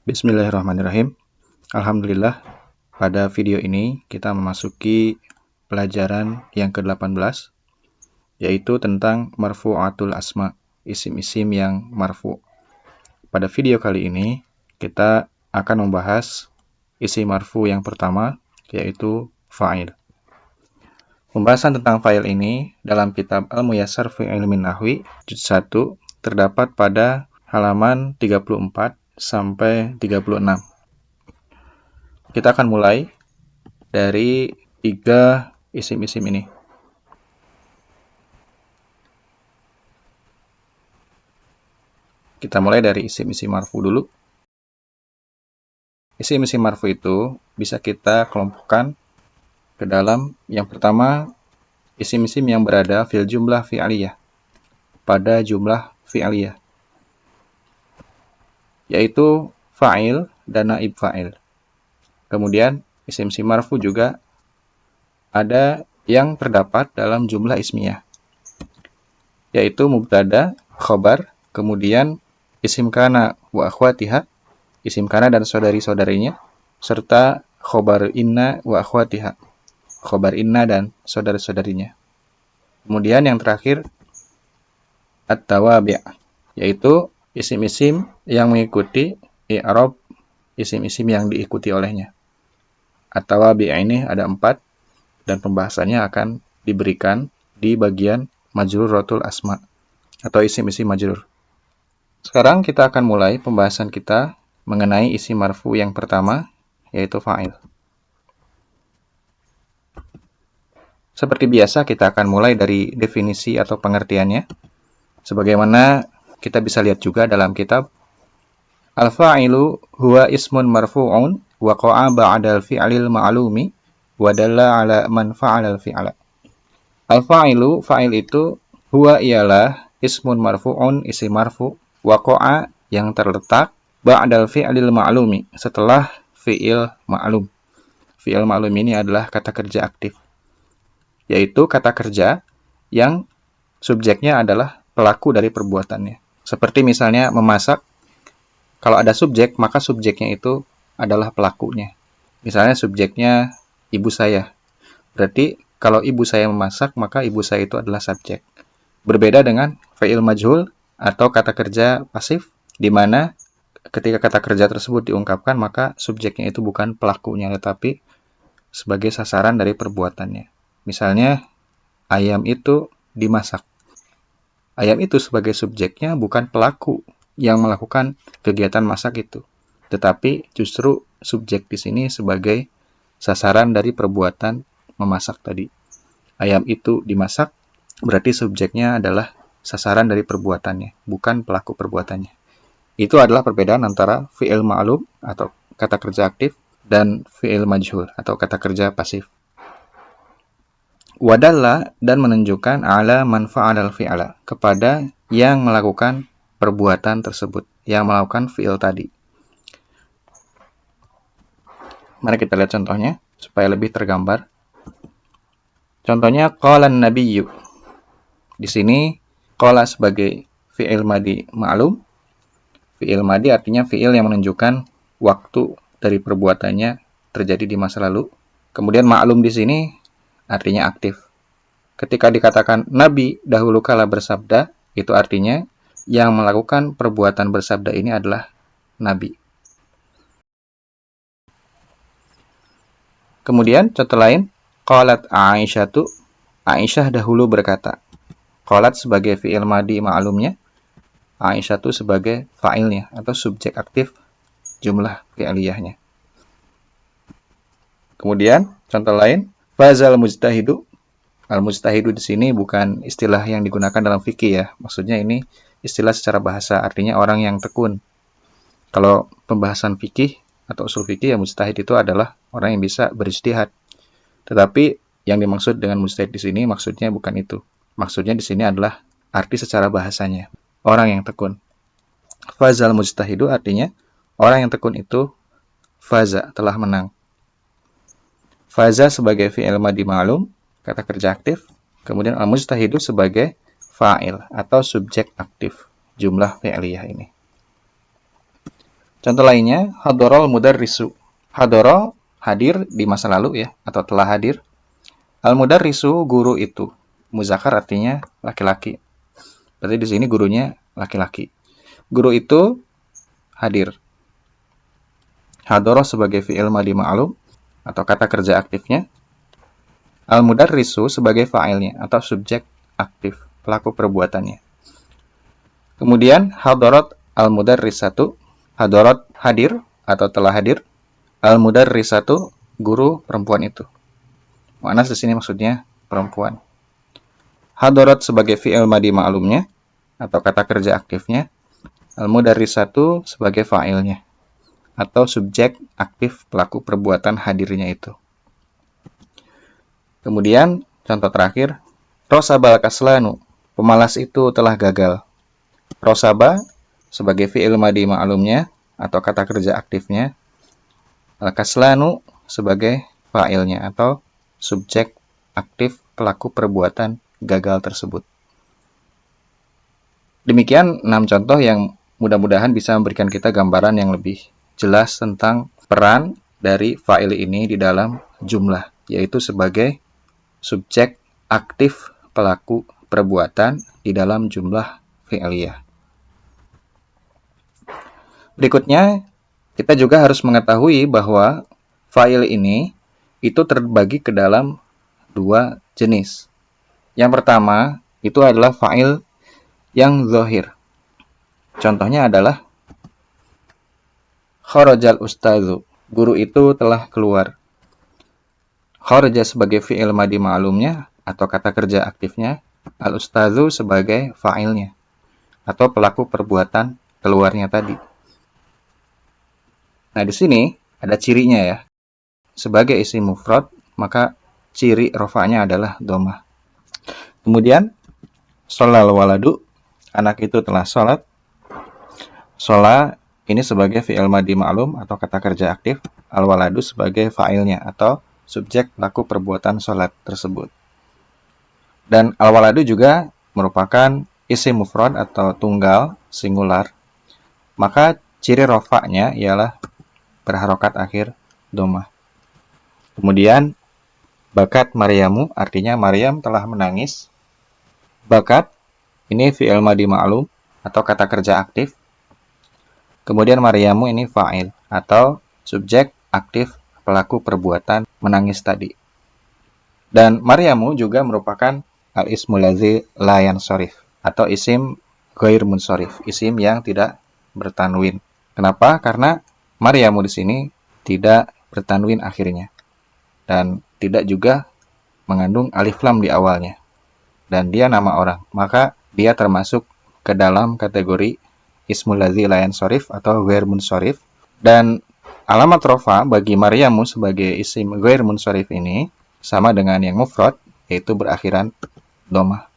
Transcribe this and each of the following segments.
Bismillahirrahmanirrahim. Alhamdulillah, pada video ini kita memasuki pelajaran yang ke-18, yaitu tentang marfu'atul asma, isim-isim yang marfu'. Pada video kali ini, kita akan membahas isim marfu' yang pertama, yaitu fa'il. Pembahasan tentang fa'il ini dalam kitab Al-Muyassar fi Ilmin Nahwi, juz 1, terdapat pada halaman 34 sampai 36. Kita akan mulai dari 3 isim-isim ini. Kita mulai dari isim-isim marfu dulu. Isim-isim marfu itu bisa kita kelompokkan ke dalam yang pertama, isim-isim yang berada fil jumlah fi'aliyah, pada jumlah fi'aliyah, yaitu fa'il dan naib fa'il. Kemudian isim-isim marfu juga ada yang terdapat dalam jumlah ismiyah, yaitu mubtada, khobar, kemudian isim kana wa akhwatiha, isim kana dan saudari-saudarinya, serta khobar inna wa akhwatiha, khobar inna dan saudari-saudarinya. Kemudian yang terakhir at-tawabi', yaitu isim-isim yang mengikuti i'rab isim-isim yang diikuti olehnya. At-tawabi' ini ada 4 dan pembahasannya akan diberikan di bagian majruratul asma atau isim-isim majrur. Sekarang kita akan mulai pembahasan kita mengenai isim marfu yang pertama, yaitu fa'il. Seperti biasa, kita akan mulai dari definisi atau pengertiannya. Sebagaimana kita bisa lihat juga dalam kitab Al-fa'ilu huwa ismun marfu'un waqa'a ba'dal fi'lil ma'lumi wa dalla 'ala man fa'alal fi'la. Al-fa'ilu, fa'il itu, huwa ialah ismun marfu'un, isim marfu', waqa'a yang terletak, ba'dal fi'lil ma'lumi, setelah fi'il ma'lum. Fi'il ma'lum ini adalah kata kerja aktif, yaitu kata kerja yang subjeknya adalah pelaku dari perbuatannya. Seperti misalnya memasak, kalau ada subjek, maka subjeknya itu adalah pelakunya. Misalnya subjeknya ibu saya, berarti kalau ibu saya memasak, maka ibu saya itu adalah subjek. Berbeda dengan fi'il majhul atau kata kerja pasif, di mana ketika kata kerja tersebut diungkapkan, maka subjeknya itu bukan pelakunya, tetapi sebagai sasaran dari perbuatannya. Misalnya, ayam itu dimasak. Ayam itu sebagai subjeknya bukan pelaku yang melakukan kegiatan masak itu, tetapi justru subjek di sini sebagai sasaran dari perbuatan memasak tadi. Ayam itu dimasak, berarti subjeknya adalah sasaran dari perbuatannya, bukan pelaku perbuatannya. Itu adalah perbedaan antara fi'il ma'lum atau kata kerja aktif dan fi'il majhul atau kata kerja pasif. Wadalla, dan menunjukkan ala man fa'alal fi'ala, kepada yang melakukan perbuatan tersebut, yang melakukan fi'il tadi. Mari kita lihat contohnya supaya lebih tergambar. Contohnya qalan nabiyyu. Di sini qala sebagai fi'il madi ma'lum. Fi'il madi artinya fi'il yang menunjukkan waktu dari perbuatannya terjadi di masa lalu. Kemudian ma'lum di sini artinya aktif. Ketika dikatakan Nabi dahulu kala bersabda, itu artinya yang melakukan perbuatan bersabda ini adalah Nabi. Kemudian contoh lain, qalat Aisyatu, Aisyah dahulu berkata. Qalat sebagai fi'il madi ma'lumnya, Aisyatu sebagai fa'ilnya atau subjek aktif jumlah fi'aliyahnya. Kemudian contoh lain, fazal mujtahidu. Al-mujtahidu di sini bukan istilah yang digunakan dalam fikih ya. Maksudnya ini istilah secara bahasa, artinya orang yang tekun. Kalau pembahasan fikih atau usul fikih, ya mujtahid itu adalah orang yang bisa berijtihad. Tetapi yang dimaksud dengan mujtahid di sini maksudnya bukan itu. Maksudnya di sini adalah arti secara bahasanya, orang yang tekun. Fazal mujtahidu artinya orang yang tekun itu faza, telah menang. Faza sebagai fi'il madi ma'lum, kata kerja aktif. Kemudian al-mujtahidu sebagai fa'il atau subjek aktif jumlah fi'liyah ini. Contoh lainnya, hadorol mudarrisu. Hadoro, hadir di masa lalu ya, atau telah hadir. Al-mudarrisu, guru itu. Muzakkar artinya laki-laki. Berarti di sini gurunya laki-laki. Guru itu hadir. Hadoro sebagai fi'il madhi ma'lum atau kata kerja aktifnya. Al-mudarrisu sebagai fa'ilnya atau subjek aktif, pelaku perbuatannya. Kemudian hadarat al-mudarrisatu, hadarat hadir atau telah hadir. Al-mudarrisatu, guru perempuan itu. Mu'annas di sini maksudnya perempuan. Hadarat sebagai fi'il madhi ma'lumnya atau kata kerja aktifnya. Al-mudarrisatu sebagai fa'ilnya atau subjek aktif pelaku perbuatan hadirnya itu. Kemudian contoh terakhir, rosabal kaslanu, pemalas itu telah gagal. Rosaba sebagai fi'il madhi ma'lumnya atau kata kerja aktifnya. Al-kaslanu sebagai fa'ilnya atau subjek aktif pelaku perbuatan gagal tersebut. Demikian 6 contoh yang mudah-mudahan bisa memberikan kita gambaran yang lebih jelas tentang peran dari fa'il ini di dalam jumlah, yaitu sebagai subjek aktif pelaku perbuatan di dalam jumlah fi'liyah. Berikutnya, kita juga harus mengetahui bahwa fa'il ini itu terbagi ke dalam 2 jenis. Yang pertama, itu adalah fa'il yang zahir. Contohnya adalah kharajal ustadzu, guru itu telah keluar. Kharaja sebagai fi'il madhi ma'lumnya atau kata kerja aktifnya, al-ustadzu sebagai fa'ilnya atau pelaku perbuatan keluarnya tadi. Nah, di sini ada cirinya ya. Sebagai isim mufrad, maka ciri rofa'nya adalah dhammah. Kemudian sholal waladu, anak itu telah sholat. Sholat ini sebagai fi'il madhi ma'lum atau kata kerja aktif, al-waladu sebagai fa'ilnya atau subjek pelaku perbuatan sholat tersebut. Dan al-waladu juga merupakan isim mufrad atau tunggal singular. Maka ciri rofa'nya ialah berharokat akhir dhammah. Kemudian bakat Maryamu, artinya Maryam telah menangis. Bakat ini fi'il madhi ma'lum atau kata kerja aktif. Kemudian Maryamu ini fa'il atau subjek aktif pelaku perbuatan menangis tadi. Dan Maryamu juga merupakan al-ismul ladzi la yansharif atau isim ghair munsharif, isim yang tidak bertanwin. Kenapa? Karena Maryamu di sini tidak bertanwin akhirnya dan tidak juga mengandung alif lam di awalnya. Dan dia nama orang, maka dia termasuk ke dalam kategori ismul ladzi la yansharif atau ghair munsharif. Dan alamat rofa bagi Maryamu sebagai isim ghair munsharif ini sama dengan yang mufrad, yaitu berakhiran dhammah.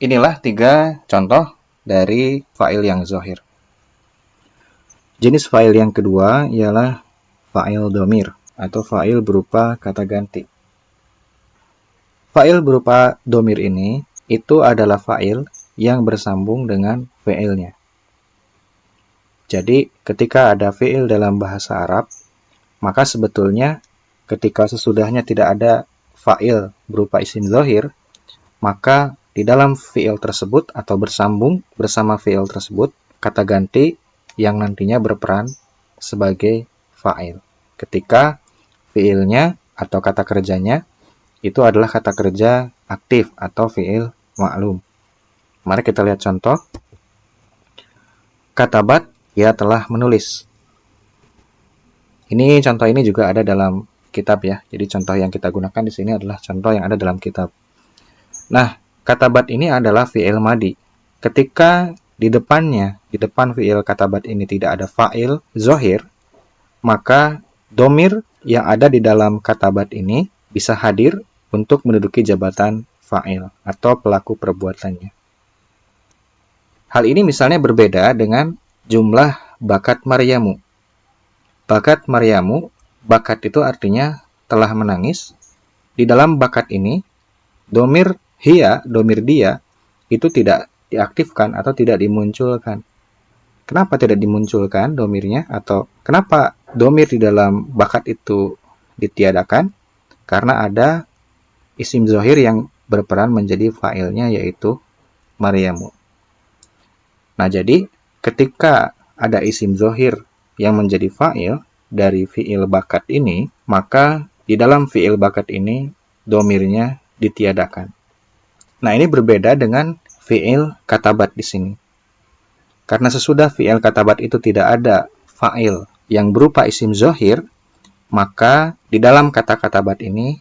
Inilah 3 contoh dari fa'il yang zahir. Jenis fa'il yang kedua ialah fa'il dhamir atau fa'il berupa kata ganti. Fa'il berupa dhamir ini itu adalah fa'il yang bersambung dengan fi'ilnya. Jadi ketika ada fi'il dalam bahasa Arab, maka sebetulnya ketika sesudahnya tidak ada fa'il berupa isim zahir, maka di dalam fi'il tersebut atau bersambung bersama fi'il tersebut, kata ganti yang nantinya berperan sebagai fa'il. Ketika fi'ilnya atau kata kerjanya itu adalah kata kerja aktif atau fi'il ma'lum. Mari kita lihat contoh. Katabat, ia telah menulis. Ini contoh ini juga ada dalam kitab ya. Jadi contoh yang kita gunakan di sini adalah contoh yang ada dalam kitab. Nah, katabat ini adalah fi'il madhi. Ketika di depan fi'il katabat ini tidak ada fa'il zahir, maka dhamir yang ada di dalam katabat ini bisa hadir untuk menduduki jabatan fa'il atau pelaku perbuatannya. Hal ini misalnya berbeda dengan jumlah bakat Maryamu. Bakat Maryamu, bakat itu artinya telah menangis. Di dalam bakat ini, dhamir hiya, dhamir dia, itu tidak diaktifkan atau tidak dimunculkan. Kenapa tidak dimunculkan domirnya? Atau kenapa domir di dalam bakat itu ditiadakan? Karena ada isim zohir yang berperan menjadi fa'ilnya, yaitu Maryamu. Nah, jadi ketika ada isim zohir yang menjadi fa'il dari fi'il bakat ini, maka di dalam fi'il bakat ini domirnya ditiadakan. Nah, ini berbeda dengan fi'il katabat di sini. Karena sesudah fi'il katabat itu tidak ada fa'il yang berupa isim zohir, maka di dalam kata katabat ini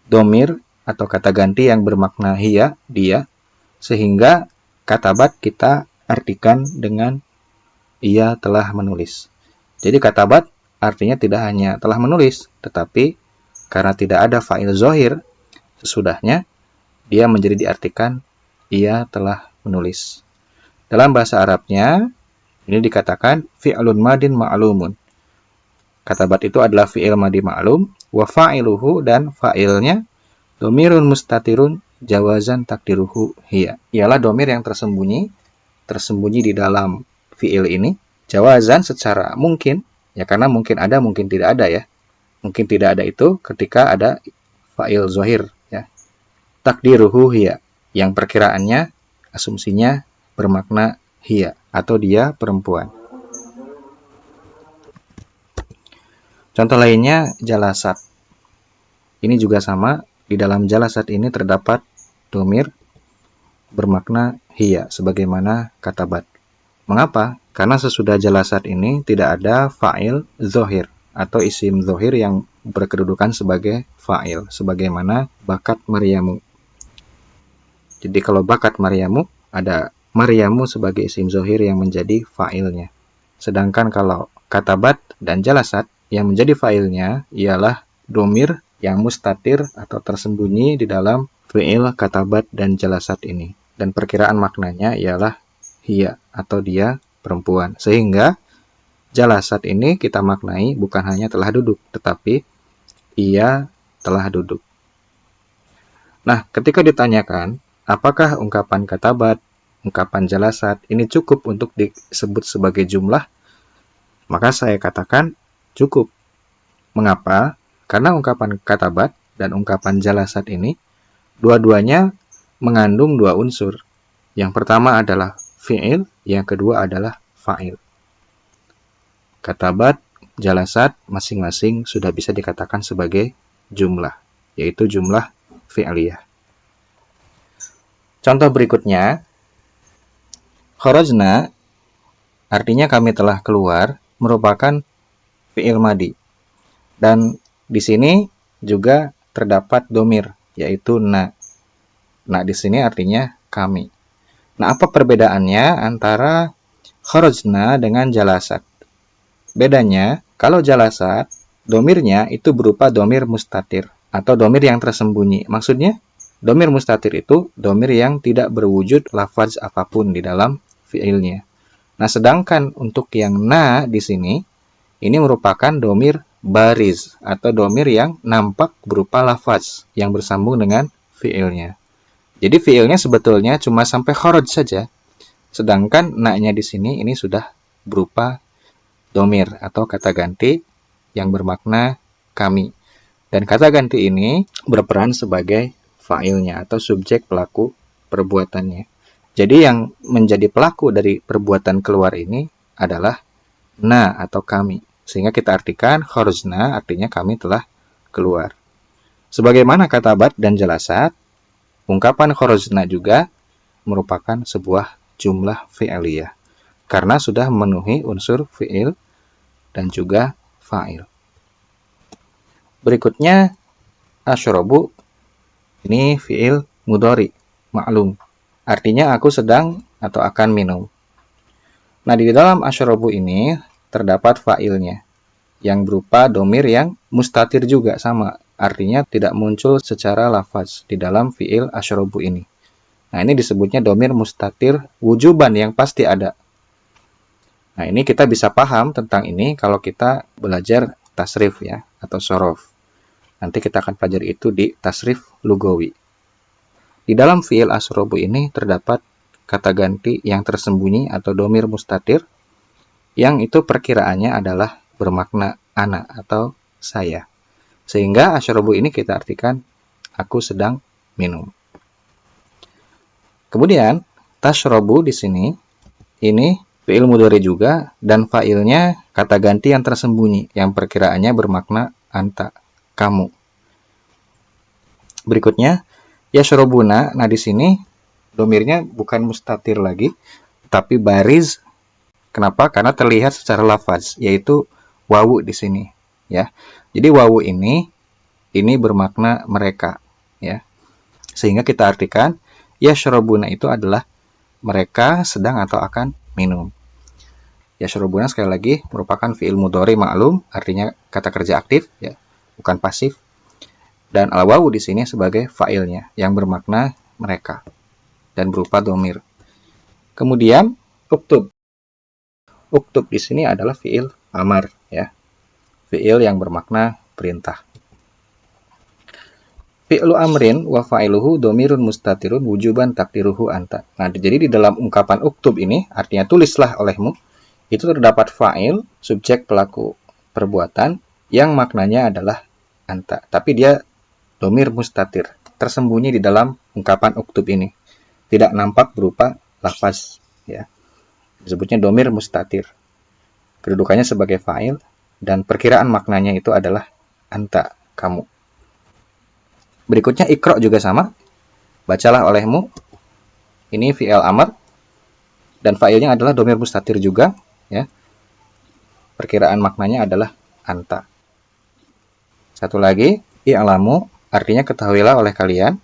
domir atau kata ganti yang bermakna hiya, dia, sehingga katabat kita artikan dengan ia telah menulis. Jadi katabat artinya tidak hanya telah menulis, tetapi karena tidak ada fa'il zohir sesudahnya, dia menjadi diartikan ia telah menulis. Dalam bahasa Arabnya, ini dikatakan fi'lun madin ma'lumun. Katabat itu adalah fi'il madi ma'lum, wa fa'iluhu, dan fa'ilnya domirun mustatirun jawazan takdiruhu hiya. Ialah domir yang tersembunyi di dalam fi'il ini, jawazan secara mungkin, ya karena mungkin ada, mungkin tidak ada ya. Mungkin tidak ada itu ketika ada fa'il zohir ya. Takdiruhu hiya, yang perkiraannya, asumsinya bermakna hiya, atau dia perempuan. Contoh lainnya jalasat. Ini juga sama, di dalam jalasat ini terdapat domir bermakna hiya, sebagaimana katabat. Mengapa? Karena sesudah jalasat ini tidak ada fa'il zohir atau isim zohir yang berkedudukan sebagai fa'il, sebagaimana bakat Maryamu. Jadi kalau bakat Maryamu, ada Maryamu sebagai isim zohir yang menjadi fa'ilnya. Sedangkan kalau katabat dan jalasat, yang menjadi fa'ilnya ialah domir yang mustatir atau tersembunyi di dalam fi'il katabat dan jalasat ini. Dan perkiraan maknanya ialah hiya, atau dia perempuan. Sehingga jalasat ini kita maknai bukan hanya telah duduk, tetapi ia telah duduk. Nah, ketika ditanyakan, apakah ungkapan katabat, ungkapan jalasat ini cukup untuk disebut sebagai jumlah? Maka saya katakan cukup. Mengapa? Karena ungkapan katabat dan ungkapan jalasat ini dua-duanya mengandung dua unsur. Yang pertama adalah fi'il, yang kedua adalah fa'il. Katabat, jalasat masing-masing sudah bisa dikatakan sebagai jumlah, yaitu jumlah fi'liyah. Contoh berikutnya, kharajna artinya kami telah keluar, merupakan fi'il madi. Dan di sini juga terdapat domir, yaitu na. Nah, di sini artinya kami. Nah, apa perbedaannya antara kharajna dengan jalasat? Bedanya, kalau jalasat, domirnya itu berupa domir mustatir atau domir yang tersembunyi. Maksudnya, domir mustatir itu domir yang tidak berwujud lafaz apapun di dalam fi'ilnya. Nah, sedangkan untuk yang na di sini, ini merupakan domir bariz atau domir yang nampak berupa lafaz yang bersambung dengan fi'ilnya. Jadi fi'ilnya sebetulnya cuma sampai kharaj saja. Sedangkan na-nya di sini ini sudah berupa domir atau kata ganti yang bermakna kami. Dan kata ganti ini berperan sebagai fa'ilnya atau subjek pelaku perbuatannya. Jadi yang menjadi pelaku dari perbuatan keluar ini adalah na atau kami. Sehingga kita artikan kharajna artinya kami telah keluar. Sebagaimana katabat dan jalasat, ungkapan kharajna juga merupakan sebuah jumlah fi'liyah. Karena sudah memenuhi unsur fi'il dan juga fa'il. Berikutnya, asyrabu. Ini fi'il mudhari, ma'lum. Artinya aku sedang atau akan minum. Nah, di dalam asyrabu ini terdapat fa'ilnya yang berupa domir yang mustatir juga sama. Artinya tidak muncul secara lafaz di dalam fi'il asyrabu ini. Nah, ini disebutnya domir mustatir wujuban yang pasti ada. Nah, ini kita bisa paham tentang ini kalau kita belajar tasrif ya, atau sorof. Nanti kita akan pelajari itu di tasrif lugawi. Di dalam fi'il asyrabu ini terdapat kata ganti yang tersembunyi atau domir mustatir yang itu perkiraannya adalah bermakna ana atau saya. Sehingga asyrabu ini kita artikan aku sedang minum. Kemudian tashrabu di sini ini fi'il mudhari juga dan fa'ilnya kata ganti yang tersembunyi yang perkiraannya bermakna anta, kamu. Berikutnya yashrabuna. Nah di sini domirnya bukan mustatir lagi tapi bariz. Kenapa? Karena terlihat secara lafaz yaitu wawu di sini ya. Jadi wawu ini bermakna mereka ya. Sehingga kita artikan yashrabuna itu adalah mereka sedang atau akan minum. Yashrabuna sekali lagi merupakan fi'il mudhari ma'lum, artinya kata kerja aktif ya, bukan pasif. Dan al-wawu di sini sebagai fa'ilnya yang bermakna mereka dan berupa dhamir. Kemudian uktub. Uktub di sini adalah fi'il amar ya. Fi'il yang bermakna perintah. Fi'lu amrin wa fa'iluhu dhamirun mustatirun wujuban takdiruhu anta. Nah, jadi di dalam ungkapan uktub ini artinya tulislah olehmu, itu terdapat fa'il, subjek pelaku perbuatan yang maknanya adalah anta. Tapi dia dhamir mustatir, tersembunyi di dalam ungkapan uktub ini. Tidak nampak berupa lafaz ya. Disebutnya dhamir mustatir. Kedudukannya sebagai fa'il dan perkiraan maknanya itu adalah anta, kamu. Berikutnya ikra juga sama. Bacalah olehmu. Ini fi'il amr dan fa'ilnya adalah dhamir mustatir juga ya. Perkiraan maknanya adalah anta. Satu lagi, i'lamu artinya ketahuilah oleh kalian.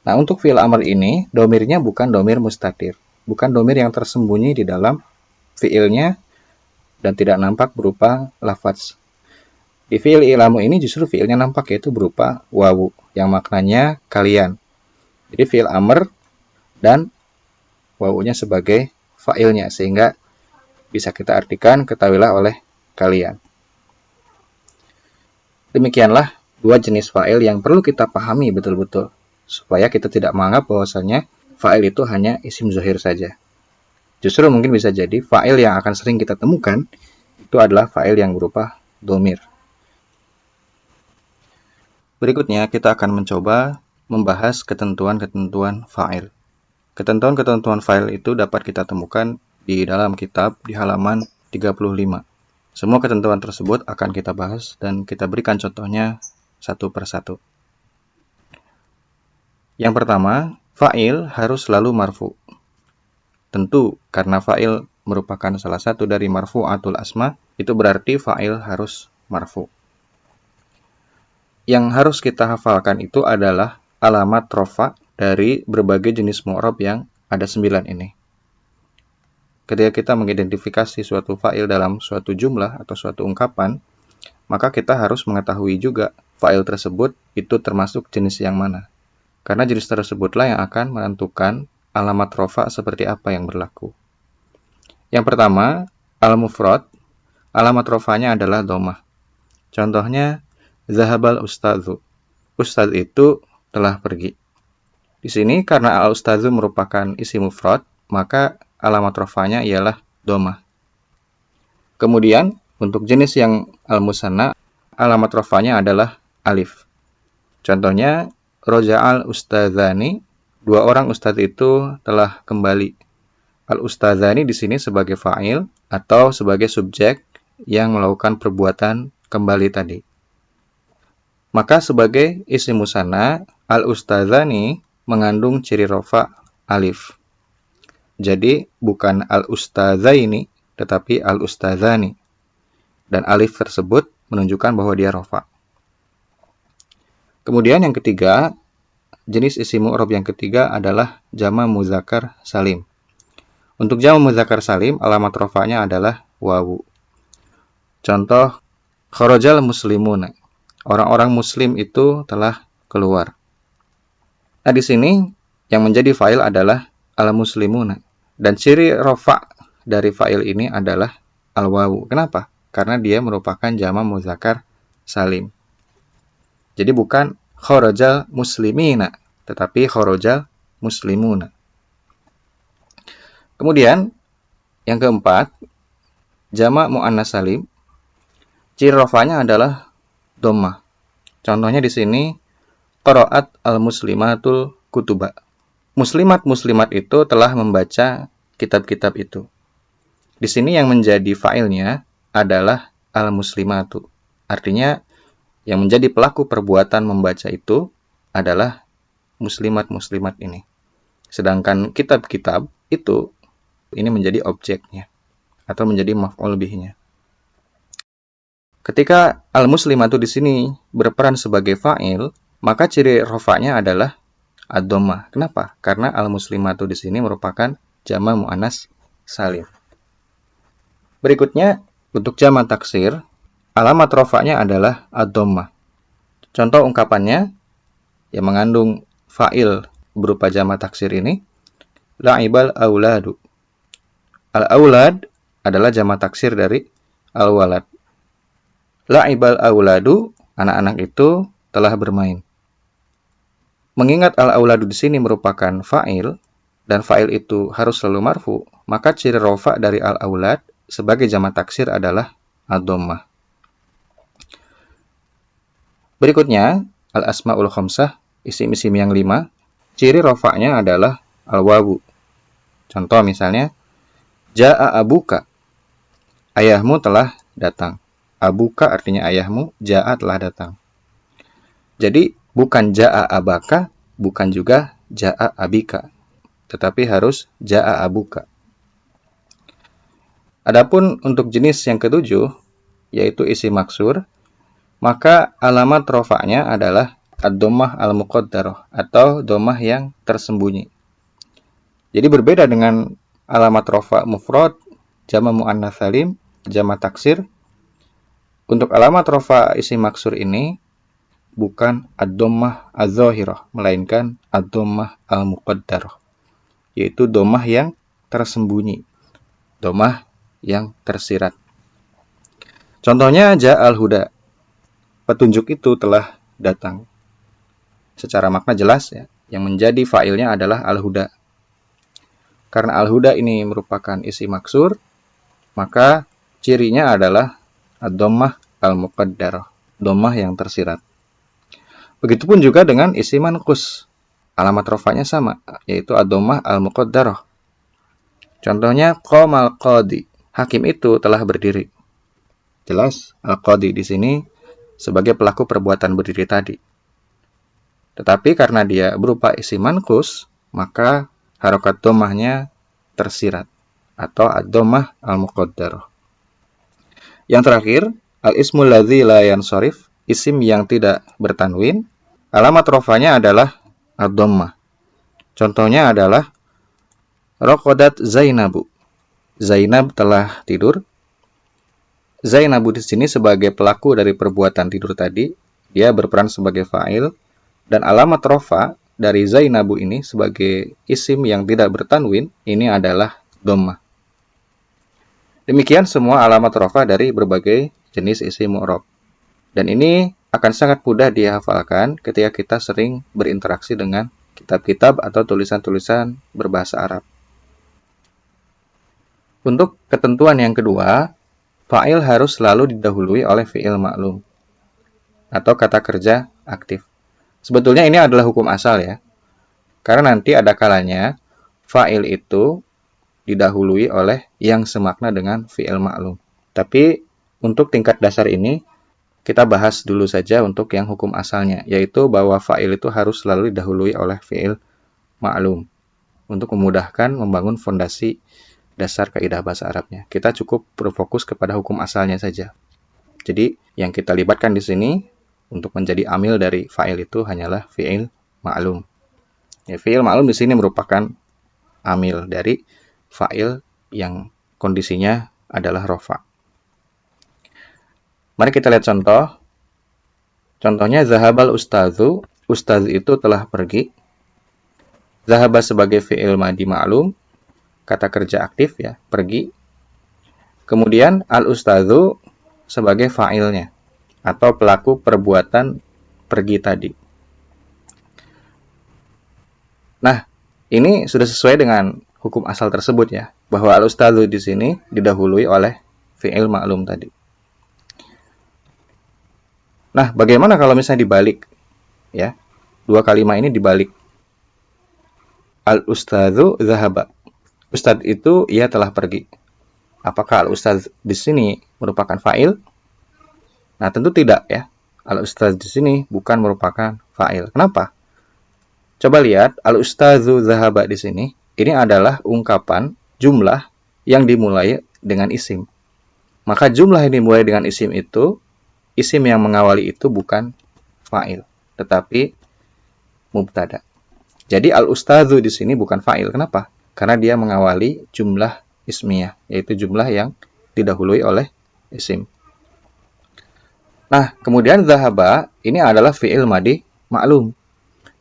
Nah, untuk fi'il amr ini dhamirnya bukan dhamir mustatir, bukan dhamir yang tersembunyi di dalam fi'ilnya dan tidak nampak berupa lafaz. Di fi'il i'lamu ini justru fi'ilnya nampak yaitu berupa wawu yang maknanya kalian. Jadi fi'il amr dan wawunya sebagai fa'ilnya sehingga bisa kita artikan ketahuilah oleh kalian. Demikianlah dua jenis fa'il yang perlu kita pahami betul-betul supaya kita tidak menganggap bahwasanya fa'il itu hanya isim zahir saja. Justru mungkin bisa jadi fa'il yang akan sering kita temukan itu adalah fa'il yang berupa dhamir. Berikutnya kita akan mencoba membahas ketentuan-ketentuan fa'il. Ketentuan-ketentuan fa'il itu dapat kita temukan di dalam kitab di halaman 35. Semua ketentuan tersebut akan kita bahas dan kita berikan contohnya satu persatu. Yang pertama, fa'il harus selalu marfu. Tentu karena fa'il merupakan salah satu dari marfu'atul asma, itu berarti fa'il harus marfu. Yang harus kita hafalkan itu adalah alamat rofa dari berbagai jenis mu'rab yang ada 9 ini. Ketika kita mengidentifikasi suatu fa'il dalam suatu jumlah atau suatu ungkapan, maka kita harus mengetahui juga fa'il tersebut itu termasuk jenis yang mana. Karena jenis tersebutlah yang akan menentukan alamat rofa seperti apa yang berlaku. Yang pertama, al-mufrad, alamat rofanya adalah dhammah. Contohnya, zahabal ustadzu. Ustadz itu telah pergi. Di sini karena al-ustadzu merupakan isim mufrad, maka alamat rafanya ialah dhammah. Kemudian untuk jenis yang al-musanna, alamat rafanya adalah alif. Contohnya raja'al ustadzani, dua orang ustadz itu telah kembali. Al-ustadzani di sini sebagai fa'il atau sebagai subjek yang melakukan perbuatan kembali tadi. Maka sebagai isim musanna, al-ustadzani mengandung ciri rafa alif. Jadi bukan al-ustadzaini, tetapi al-ustadzani. Dan alif tersebut menunjukkan bahwa dia rafa. Kemudian yang ketiga, jenis isim mu'rab yang ketiga adalah jama' muzakkar salim. Untuk jama' muzakkar salim, alamat rafanya adalah wawu. Contoh, kharajal muslimun. Orang-orang muslim itu telah keluar. Nah, di sini yang menjadi fa'il adalah al-muslimuna. Dan ciri rafa dari fa'il ini adalah al-wawu. Kenapa? Karena dia merupakan jama' muzakkar salim. Jadi bukan kharajal muslimina, tetapi kharajal muslimuna. Kemudian, yang keempat, jamak muannas salim, ciri rafa'nya adalah dhammah. Contohnya di sini qaraat al-muslimatul kutuba. Muslimat-muslimat itu telah membaca kitab-kitab itu. Di sini yang menjadi fa'ilnya adalah al-muslimatu. Artinya yang menjadi pelaku perbuatan membaca itu adalah muslimat-muslimat ini. Sedangkan kitab-kitab itu ini menjadi objeknya atau menjadi maf'ul bihnya. Ketika al-muslimatu di sini berperan sebagai fa'il, maka ciri rafa'nya adalah ad-dhammah. Kenapa? Karena al-muslimatu di sini merupakan jamak muannas salim. Berikutnya, untuk jamak taksir, alamat rafa'nya adalah ad-dhammah. Contoh ungkapannya yang mengandung fa'il berupa jamak taksir ini, la'ibal auladu. Al-aulad adalah jamak taksir dari al-walad. La'ibal auladu, anak-anak itu telah bermain. Mengingat al-auladu di sini merupakan fa'il, dan fa'il itu harus selalu marfu, maka ciri rafa' dari al-aulad sebagai jamak taksir adalah ad-dhammah. Berikutnya, al-asma'ul khamsah, isim-isim yang 5, ciri rafa'nya adalah al-wawu. Contoh misalnya, ja'a abuka, ayahmu telah datang. Abuka artinya ayahmu, ja'a telah datang. Jadi, bukan ja'a abaka, bukan juga ja'a abika, tetapi harus ja'a abuka. Adapun untuk jenis yang ketujuh, yaitu isim maksur, maka alamat rafa'nya adalah ad-dhammah al-muqaddarah atau dhammah yang tersembunyi. Jadi berbeda dengan alamat rafa' mufrad, jamak muannats salim, jamak taksir. Untuk alamat rafa' isim maksur ini bukan ad-dhammah az-zahirah, melainkan ad-dhammah al-muqaddarah, yaitu dhammah yang tersembunyi, dhammah yang tersirat. Contohnya ja'al huda, petunjuk itu telah datang. Secara makna jelas ya, yang menjadi fa'ilnya adalah al-huda. Karena al-huda ini merupakan isim maksur, maka cirinya adalah ad-dhammah al-muqaddarah, dhammah yang tersirat. Begitupun juga dengan isim manqus. Alamat rafa'nya sama, yaitu ad-dhammah al-muqaddarah. Contohnya qamal qadi, hakim itu telah berdiri. Jelas al-qadi di sini sebagai pelaku perbuatan berdiri tadi. Tetapi karena dia berupa isim manqus, maka harokat dhammahnya tersirat atau ad-dhammah al-muqaddarah. Yang terakhir, al-ismul ladzi la yansharif, isim yang tidak bertanwin, alamat rafa'nya adalah ad-dhammah. Contohnya adalah raqadat Zainabu. Zainab telah tidur. Zainabu di sini sebagai pelaku dari perbuatan tidur tadi, dia berperan sebagai fa'il, dan alamat rafa' dari Zainabu ini sebagai isim yang tidak bertanwin, ini adalah dhammah. Demikian semua alamat rafa dari berbagai jenis isim mu'rab. Dan ini akan sangat mudah dihafalkan ketika kita sering berinteraksi dengan kitab-kitab atau tulisan-tulisan berbahasa Arab. Untuk ketentuan yang kedua, fa'il harus selalu didahului oleh fi'il ma'lum atau kata kerja aktif. Sebetulnya ini adalah hukum asal ya. Karena nanti ada kalanya fa'il itu didahului oleh yang semakna dengan fi'il ma'lum. Tapi untuk tingkat dasar ini kita bahas dulu saja untuk yang hukum asalnya, yaitu bahwa fa'il itu harus selalu didahului oleh fi'il ma'lum untuk memudahkan membangun fondasi dasar kaidah bahasa Arabnya. Kita cukup berfokus kepada hukum asalnya saja. Jadi yang kita libatkan di sini untuk menjadi amil dari fa'il itu hanyalah fi'il ma'lum. Ya, fi'il ma'lum di sini merupakan amil dari fa'il yang kondisinya adalah rafa'. Mari kita lihat contoh. Contohnya zahabal ustadzu, ustadz itu telah pergi. Zahaba sebagai fi'il madi ma'lum, kata kerja aktif ya, pergi. Kemudian al-ustadzu sebagai fa'ilnya atau pelaku perbuatan pergi tadi. Nah, ini sudah sesuai dengan hukum asal tersebut ya, bahwa al-ustadzu di sini didahului oleh fi'il ma'lum tadi. Nah, bagaimana kalau misalnya dibalik? Ya, dua kalimat ini dibalik. Al-ustadzu dzahaba. Ustadz itu ia telah pergi. Apakah al-ustadz di sini merupakan fa'il? Nah, tentu tidak ya. Al-ustadz di sini bukan merupakan fa'il. Kenapa? Coba lihat al-ustadzu dzahaba di sini. Ini adalah ungkapan jumlah yang dimulai dengan isim. Maka jumlah yang dimulai dengan isim itu, isim yang mengawali itu bukan fa'il, tetapi mubtada. Jadi al-ustadzu di sini bukan fa'il. Kenapa? Karena dia mengawali jumlah ismiyah, yaitu jumlah yang didahului oleh isim. Nah, kemudian dzahaba ini adalah fi'il madi ma'lum.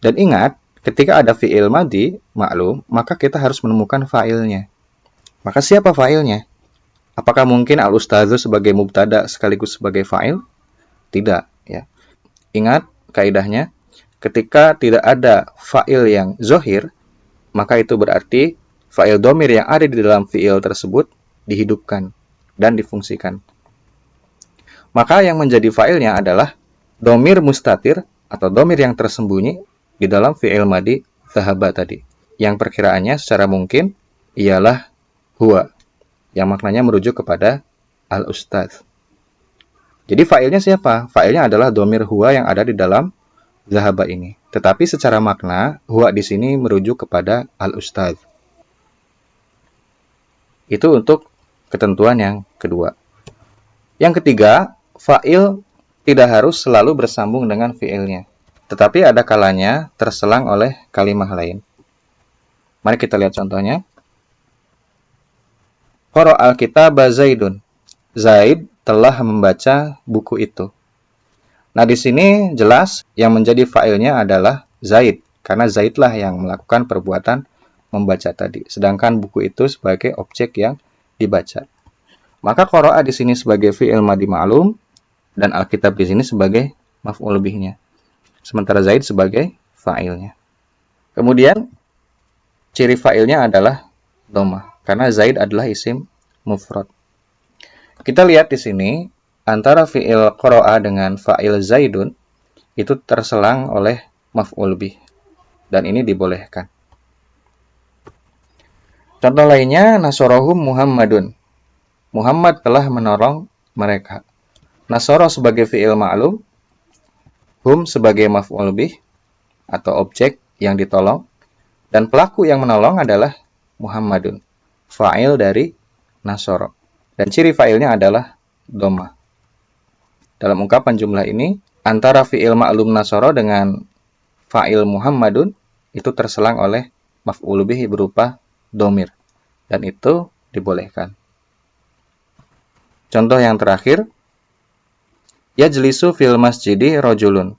Dan ingat, ketika ada fi'il madi ma'lum, maka kita harus menemukan fa'ilnya. Maka siapa fa'ilnya? Apakah mungkin al-ustadzu sebagai mubtada sekaligus sebagai fa'il? Tidak, ya. Ingat kaidahnya, ketika tidak ada fa'il yang zohir, maka itu berarti fa'il domir yang ada di dalam fi'il tersebut dihidupkan dan difungsikan. Maka yang menjadi fa'ilnya adalah domir mustatir atau domir yang tersembunyi di dalam fi'il madi dzahaba tadi. Yang perkiraannya secara mungkin ialah huwa, yang maknanya merujuk kepada al-ustadz. Jadi fa'ilnya siapa? Fa'ilnya adalah domir huwa yang ada di dalam dzahaba ini. Tetapi secara makna, huwa di sini merujuk kepada al-ustadz. Itu untuk ketentuan yang kedua. Yang ketiga, fa'il tidak harus selalu bersambung dengan fi'ilnya. Tetapi ada kalanya terselang oleh kalimat lain. Mari kita lihat contohnya. Qara'al kitaba Zaidun. Zaid telah membaca buku itu. Nah, di sini jelas yang menjadi fa'ilnya adalah Zaid, karena Zaidlah yang melakukan perbuatan membaca tadi. Sedangkan buku itu sebagai objek yang dibaca. Maka qara'a di sini sebagai fi'il madi ma'lum dan Alkitab di sini sebagai maf'ul bihnya. Sementara Zaid sebagai fa'ilnya. Kemudian ciri fa'ilnya adalah dhammah, karena Zaid adalah isim mufrad. Kita lihat di sini antara fi'il qara'a dengan fa'il Zaidun itu terselang oleh maf'ul bih, dan ini dibolehkan. Contoh lainnya, nasorohum Muhammadun. Muhammad telah menolong mereka. Nasoro sebagai fi'il ma'lum, hum sebagai maf'ul bih atau objek yang ditolong, dan pelaku yang menolong adalah Muhammadun, fa'il dari nasoro. Dan ciri fa'ilnya adalah dhammah. Dalam ungkapan jumlah ini, antara fi'il ma'lum nasoro dengan fa'il Muhammadun itu terselang oleh maf'ul bih berupa dhamir, dan itu dibolehkan. Contoh yang terakhir, yajlisu fil masjidi rajulun.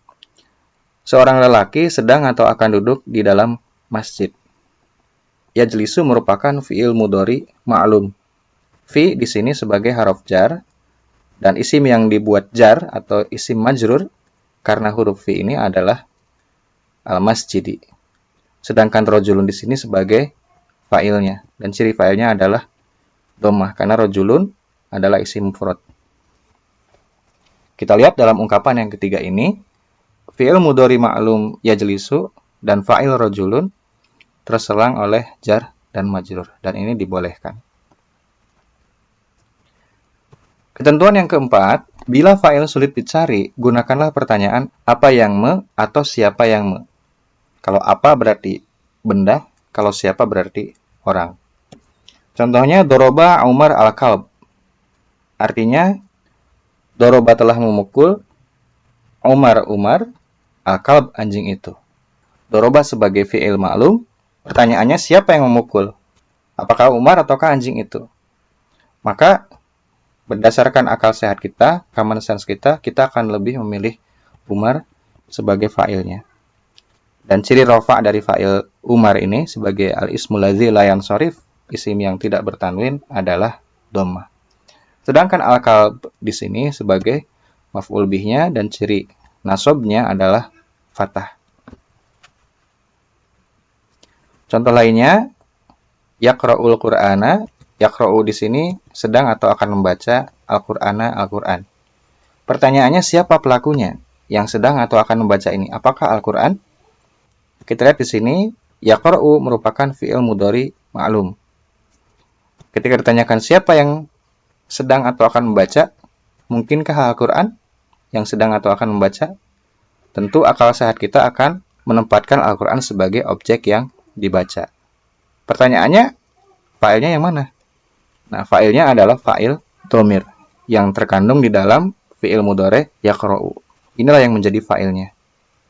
Seorang lelaki sedang atau akan duduk di dalam masjid. Yajlisu merupakan fi'il mudhari ma'lum. Fi di sini sebagai huruf jar, dan isim yang dibuat jar atau isim majrur karena huruf fi ini adalah al-masjidi. Sedangkan rajulun di sini sebagai fa'ilnya, dan ciri fa'ilnya adalah dhammah karena rajulun adalah isim mufrad. Kita lihat dalam ungkapan yang ketiga ini, fi'il mudhari ma'lum yajlisu dan fa'il rajulun terselang oleh jar dan majrur, dan ini dibolehkan. Ketentuan yang keempat, bila fa'il sulit dicari, gunakanlah pertanyaan apa yang me atau siapa yang me. Kalau apa berarti benda, kalau siapa berarti orang. Contohnya, doroba Umar al-kalb. Artinya, doroba telah memukul Umar al-kalb anjing itu. Doroba sebagai fi'il ma'lum, pertanyaannya siapa yang memukul? Apakah Umar ataukah anjing itu? Maka berdasarkan akal sehat kita, common sense kita akan lebih memilih Umar sebagai fa'ilnya. Dan ciri rafa' dari fa'il Umar ini sebagai al-ismul ladzi la yansharif, isim yang tidak bertanwin, adalah dhammah. Sedangkan al-kalb di sini sebagai maf'ul bihnya dan ciri nasabnya adalah fathah. Contoh lainnya, yaqra'ul Qur'ana Yaqra'u di sini sedang atau akan membaca Al-Qur'an. Pertanyaannya, siapa pelakunya yang sedang atau akan membaca ini? Apakah Al-Qur'an? Kita lihat di sini, yaqra'u merupakan fi'il mudhari ma'lum. Ketika ditanyakan siapa yang sedang atau akan membaca, mungkinkah Al-Qur'an yang sedang atau akan membaca? Tentu akal sehat kita akan menempatkan Al-Qur'an sebagai objek yang dibaca. Pertanyaannya, fa'ilnya yang mana? Nah, fa'ilnya adalah fa'il dhamir yang terkandung di dalam fi'il mudhari yaqra'u. Inilah yang menjadi fa'ilnya.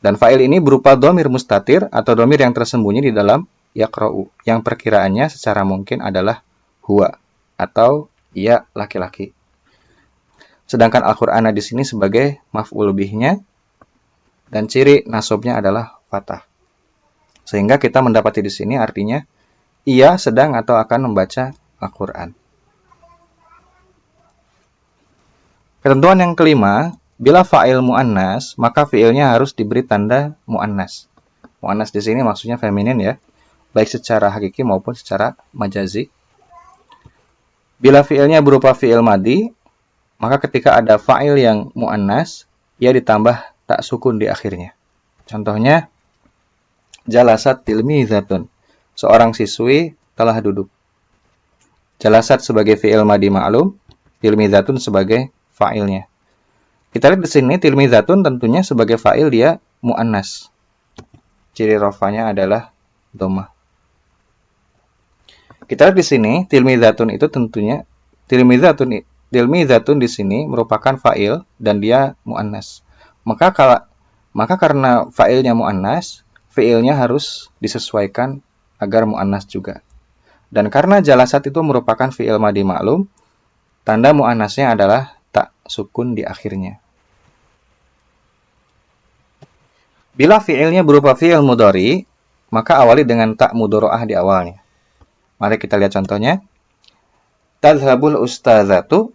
Dan fa'il ini berupa dhamir mustatir atau dhamir yang tersembunyi di dalam yaqra'u, yang perkiraannya secara mungkin adalah huwa atau ia laki-laki. Sedangkan Al-Qur'ana di sini sebagai maf'ul bihnya dan ciri nasabnya adalah fathah. Sehingga kita mendapati di sini artinya ia sedang atau akan membaca Al-Qur'an. Ketentuan yang kelima, bila fa'il mu'annas, maka fi'ilnya harus diberi tanda mu'annas. Mu'annas di sini maksudnya feminin ya, baik secara hakiki maupun secara majazi. Bila fi'ilnya berupa fi'il madi, maka ketika ada fa'il yang mu'annas, ia ditambah tak sukun di akhirnya. Contohnya, jalasat tilmizatun, seorang siswi telah duduk. Jalasat sebagai fi'il madi ma'lum, tilmizatun sebagai fa'ilnya. Kita lihat di sini tilmizatun tentunya sebagai fa'il dia mu'annas. Ciri rafanya adalah dhammah. Kita lihat di sini tilmizatun itu tentunya tilmizatun di sini merupakan fa'il dan dia mu'annas. Maka karena fa'ilnya mu'annas, fi'ilnya harus disesuaikan agar mu'annas juga. Dan karena jalasat itu merupakan fi'il madi ma'lum, tanda mu'annasnya adalah tak sukun di akhirnya. Bila fi'ilnya berupa fi'il mudhari, maka awali dengan tak mudhoro'ah di awalnya. Mari kita lihat contohnya. Tadhhabul ustazatu,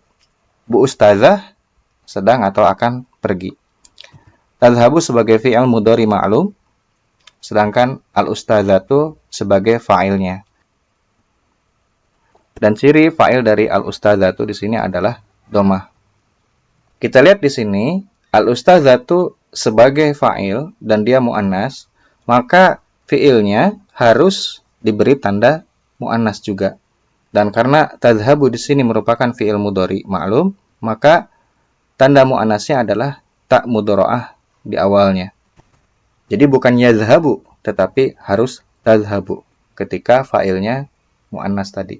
bu ustazah sedang atau akan pergi. Tadhhabu sebagai fi'il mudhari ma'lum, sedangkan al-ustazatu sebagai fa'ilnya. Dan ciri fa'il dari al-ustazatu di sini adalah dhammah. Kita lihat di sini, al-ustazatu sebagai fa'il dan dia mu'annas, maka fi'ilnya harus diberi tanda mu'annas juga. Dan karena tadhhabu di sini merupakan fi'il mudhari ma'lum, maka tanda mu'annasnya adalah tak mudhoro'ah di awalnya. Jadi bukan yadhhabu, tetapi harus tadhhabu ketika fa'ilnya mu'annas tadi.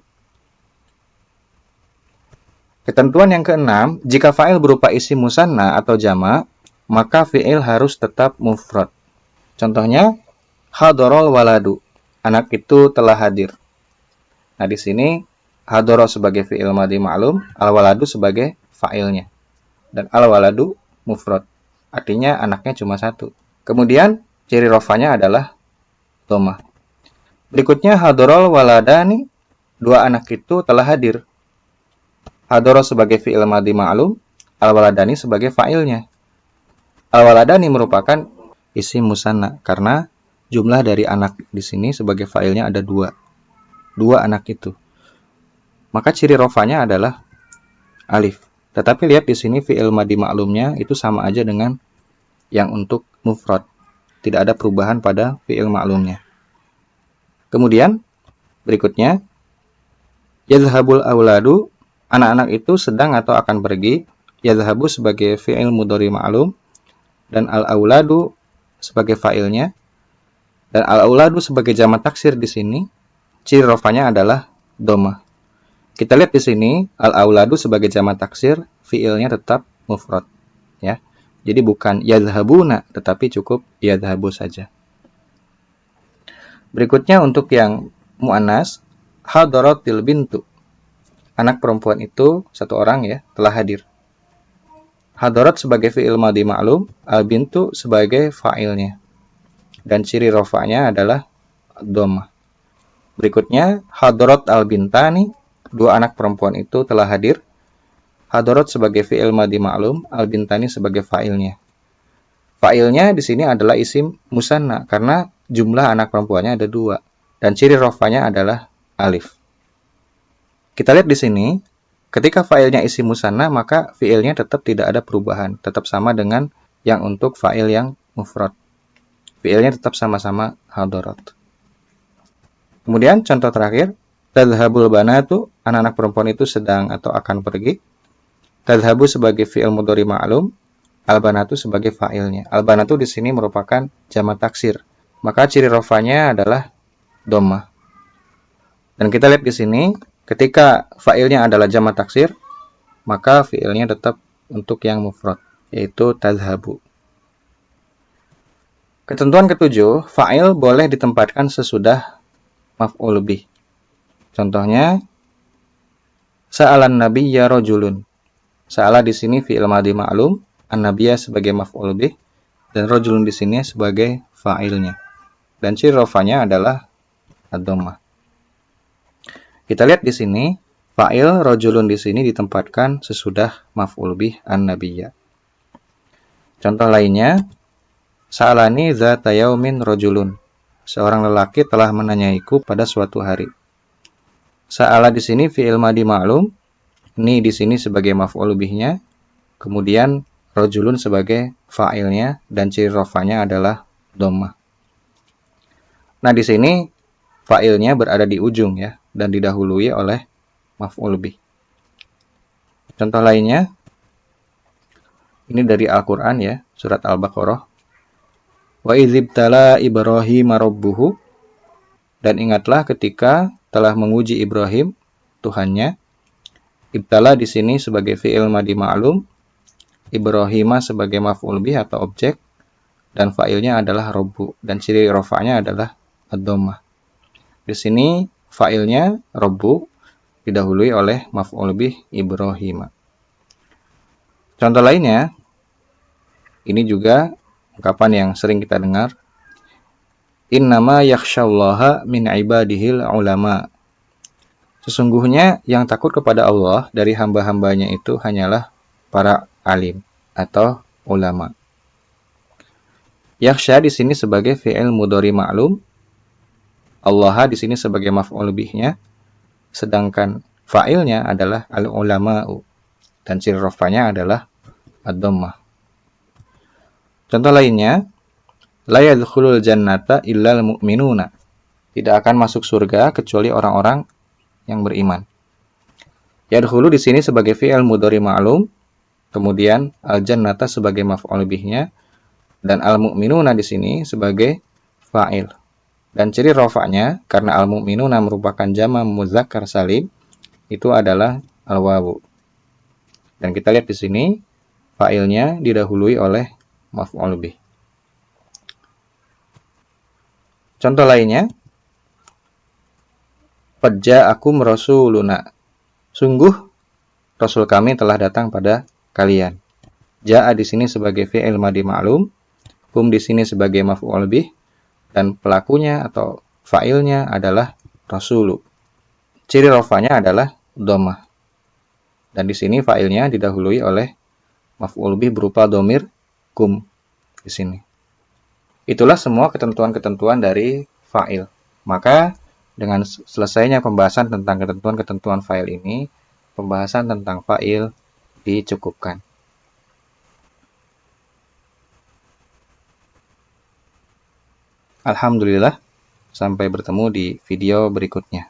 Ketentuan yang keenam, jika fa'il berupa isim musanna atau jama', maka fi'il harus tetap mufrad. Contohnya, hadarul waladu, anak itu telah hadir. Nah, di sini hadara sebagai fi'il madhi ma'lum, al-waladu sebagai fa'ilnya. Dan al-waladu mufrad, artinya anaknya cuma satu. Kemudian, ciri rafanya adalah dhammah. Berikutnya, hadarul waladani, dua anak itu telah hadir. Hadara sebagai fi'il madhi ma'lum, al-waladani sebagai fa'ilnya. Al-waladani merupakan isim musanna karena jumlah dari anak di sini sebagai fa'ilnya ada dua. Dua anak itu. Maka ciri rafanya adalah alif. Tetapi lihat di sini fi'il madhi ma'lumnya itu sama aja dengan yang untuk mufrad. Tidak ada perubahan pada fi'il ma'lumnya. Kemudian berikutnya, yadhhabul auladu, anak-anak itu sedang atau akan pergi. Yadhhabu sebagai fi'il mudhari ma'lum dan al-auladu sebagai fa'ilnya. Dan al-auladu sebagai jamak taksir di sini ciri rafanya adalah dhammah. Kita lihat di sini al-auladu sebagai jamak taksir, fi'ilnya tetap mufrad, ya. Jadi bukan yadhhabuna, tetapi cukup yadhhabu saja. Berikutnya untuk yang muannas, hadaratil bintu. Anak perempuan itu satu orang ya, telah hadir. Hadarat sebagai fi'il madhi ma'lum, al-bintu sebagai fa'ilnya. Dan ciri rafa'nya adalah dhammah. Berikutnya, hadarat al-bintani, dua anak perempuan itu telah hadir. Hadarat sebagai fi'il madhi ma'lum, al-bintani sebagai fa'ilnya. Fa'ilnya di sini adalah isim musanna karena jumlah anak perempuannya ada dua. Dan ciri rafa'nya adalah alif. Kita lihat di sini, ketika fa'ilnya isim musanna, maka fi'ilnya tetap tidak ada perubahan, tetap sama dengan yang untuk fa'il yang mufrad. Fi'ilnya tetap sama-sama hadarat. Kemudian contoh terakhir, tadhhabul banatu, anak-anak perempuan itu sedang atau akan pergi. Tadhhabu sebagai fi'il mudhari ma'lum, al-banatu sebagai fa'ilnya. Al-banatu di sini merupakan jamak taksir. Maka ciri rafa'nya adalah dhammah. Dan kita lihat di sini, ketika fa'ilnya adalah jamak taksir, maka fi'ilnya tetap untuk yang mufrad, yaitu tadhhabu. Ketentuan ketujuh, fa'il boleh ditempatkan sesudah maf'ul bih. Contohnya, sa'alan nabiyya rajulun. Sa'ala di sini fi'il madhi ma'lum, an-nabiyya sebagai maf'ul bih, dan rajulun di sini sebagai fa'ilnya. Dan ciri rafa'nya adalah ad-dhammah. Kita lihat di sini, fa'il rajulun di sini ditempatkan sesudah maf'ul bih an-nabiyya. Contoh lainnya, sa'alani dzata yaumin rajulun. Seorang lelaki telah menanyaiku pada suatu hari. Sa'ala di sini fi'il madhi ma'lum, ni di sini sebagai maf'ul bihnya, kemudian rajulun sebagai fa'ilnya, dan ciri rafa'nya adalah dhammah. Nah, di sini fa'ilnya berada di ujung ya, dan didahului oleh maf'ul bih. Contoh lainnya, ini dari Al-Quran ya, surat Al-Baqarah. Wa idzibtala Ibrahim rabbuhu, dan ingatlah ketika telah menguji Ibrahim Tuhannya. Ibtala di sini sebagai fi'il madhi ma'lum, Ibrahim sebagai maf'ul bih atau objek, dan fa'ilnya adalah rabbu, dan ciri rafa'nya adalah ad-dhammah. Di sini fa'ilnya rabbu didahului oleh maf'ul bih Ibrahim. Contoh lainnya, ini juga ungkapan yang sering kita dengar. Innama yakhsyallaha min ibadihil ulama. Sesungguhnya yang takut kepada Allah dari hamba-hambanya itu hanyalah para alim atau ulama. Yakhsha di sini sebagai fi'il mudhari ma'lum, Allah di sini sebagai maf'ul bihnya, sedangkan fa'ilnya adalah al-ulama'u, dan ciri rafa'nya adalah ad-dhammah. Contoh lainnya, la yadkhulul jannata illal mu'minuna. Tidak akan masuk surga kecuali orang-orang yang beriman. Yadkhulu di sini sebagai fi'il mudhari ma'lum, kemudian al-jannata sebagai maf'ul bihnya, dan al-mu'minuna di sini sebagai fa'il. Dan ciri rafa'nya, karena al-mu'minuna merupakan jama' mudzakkar salim, itu adalah al-wawu. Dan kita lihat di sini, fa'ilnya didahului oleh maf'ul bih. Contoh lainnya, qad ja'akum rasuluna. Sungguh rasul kami telah datang pada kalian. Ja'a di sini sebagai fi'il madhi ma'lum, hum di sini sebagai maf'ul bih, dan pelakunya atau fa'ilnya adalah rasulu. Ciri rafa'nya adalah dhammah. Dan di sini fa'ilnya didahului oleh maf'ul bih berupa dhamir kum di sini. Itulah semua ketentuan-ketentuan dari fa'il. Maka dengan selesainya pembahasan tentang ketentuan-ketentuan fa'il ini, pembahasan tentang fa'il dicukupkan. Alhamdulillah, sampai bertemu di video berikutnya.